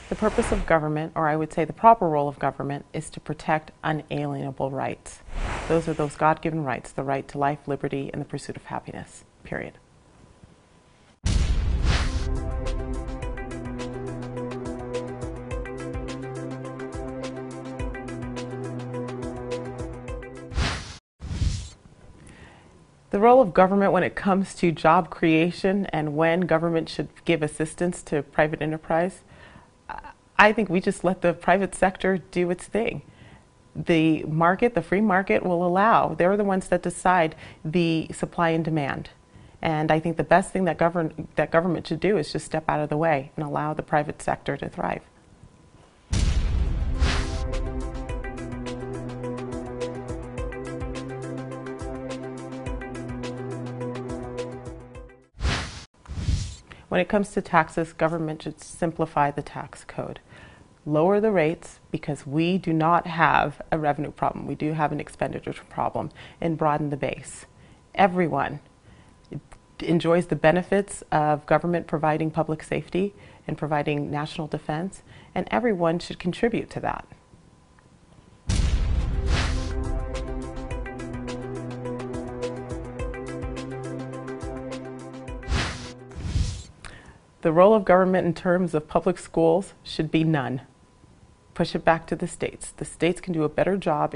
The purpose of government, or I would say the proper role of government, is to protect unalienable rights. Those are those God-given rights, the right to life, liberty, and the pursuit of happiness, period. The role of government when it comes to job creation and when government should give assistance to private enterprise, I think we just let the private sector do its thing. The market, the free market will allow, they're the ones that decide the supply and demand. And I think the best thing that government should do is just step out of the way and allow the private sector to thrive. When it comes to taxes, government should simplify the tax code. Lower the rates because we do not have a revenue problem. We do have an expenditure problem, and broaden the base. Everyone enjoys the benefits of government providing public safety and providing national defense, and everyone should contribute to that. The role of government in terms of public schools should be none. Push it back to the states. The states can do a better job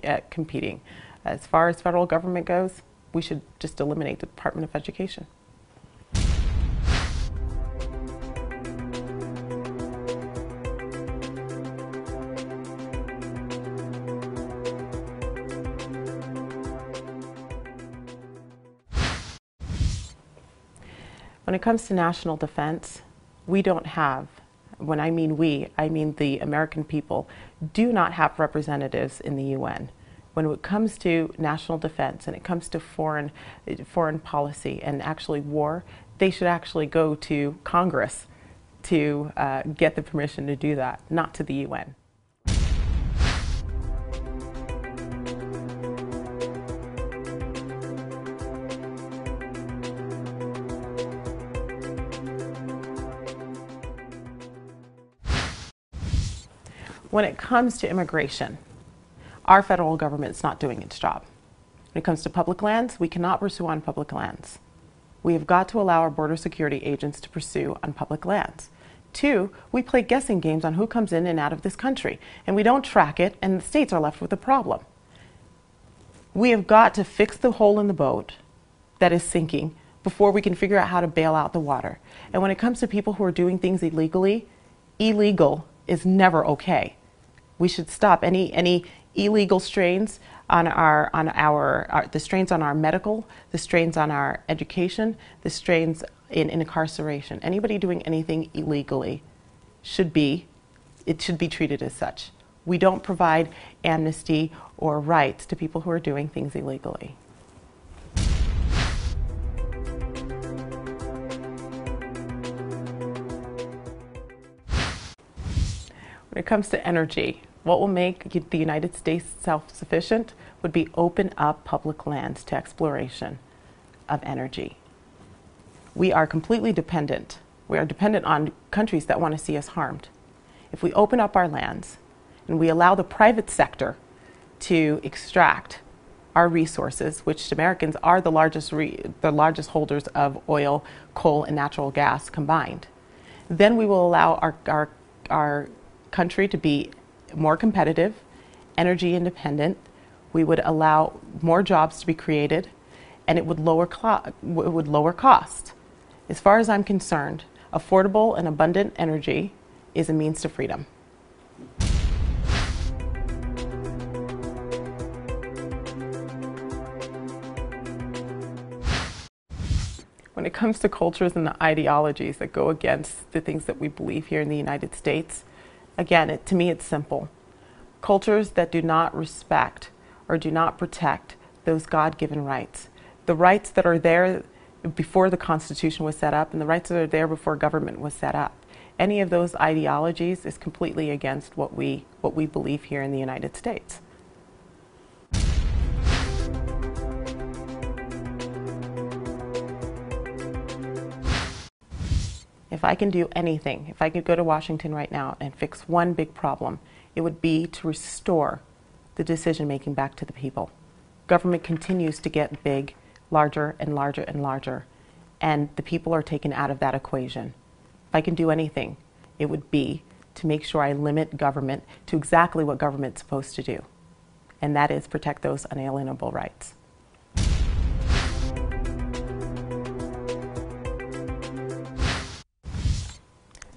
at competing. As far as federal government goes, we should just eliminate the Department of Education. When it comes to national defense, we don't have, when I mean we, I mean the American people, do not have representatives in the UN. When it comes to national defense and it comes to foreign policy and actually war, they should actually go to Congress to get the permission to do that, not to the UN. When it comes to immigration, our federal government is not doing its job. When it comes to public lands, we cannot pursue on public lands. We have got to allow our border security agents to pursue on public lands. 2, we play guessing games on who comes in and out of this country, and we don't track it, and the states are left with a problem. We have got to fix the hole in the boat that is sinking before we can figure out how to bail out the water. And when it comes to people who are doing things illegally, illegal is never okay. We should stop any illegal strains on the strains on our medical, the strains on our education, the strains in incarceration. Anybody doing anything illegally should be treated as such. We don't provide amnesty or rights to people who are doing things illegally. When it comes to energy, what will make the United States self-sufficient would be open up public lands to exploration of energy. We are completely dependent. We are dependent on countries that want to see us harmed. If we open up our lands and we allow the private sector to extract our resources, which Americans are the largest holders of oil, coal, and natural gas combined, then we will allow our country to be more competitive, energy independent. We would allow more jobs to be created, and it would lower cost. As far as I'm concerned, affordable and abundant energy is a means to freedom. When it comes to cultures and the ideologies that go against the things that we believe here in the United States, again, to me it's simple. Cultures that do not respect or do not protect those God-given rights, the rights that are there before the Constitution was set up and the rights that are there before government was set up. Any of those ideologies is completely against what we believe here in the United States. If I can do anything, if I could go to Washington right now and fix one big problem, it would be to restore the decision making back to the people. Government continues to get big, larger and larger and larger, and the people are taken out of that equation. If I can do anything, it would be to make sure I limit government to exactly what government's supposed to do, and that is protect those unalienable rights.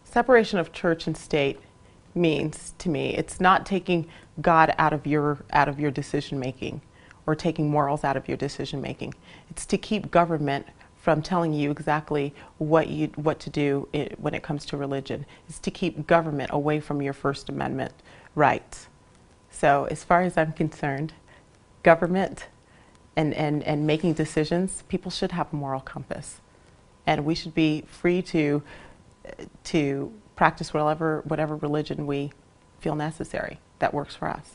Separation of church and state means, to me, it's not taking God out of your decision making or taking morals out of your decision making. It's to keep government from telling you exactly what to do when it comes to religion. It's to keep government away from your First Amendment rights. So as far as I'm concerned, government and making decisions, people should have a moral compass. And we should be free to practice whatever religion we feel necessary that works for us.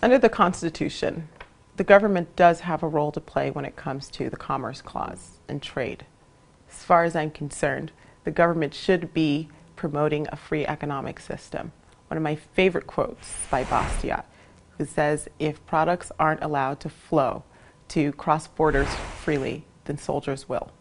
Under the Constitution, the government does have a role to play when it comes to the Commerce Clause and trade. As far as I'm concerned, the government should be promoting a free economic system. One of my favorite quotes by Bastiat, who says, if products aren't allowed to flow, to cross borders freely, then soldiers will.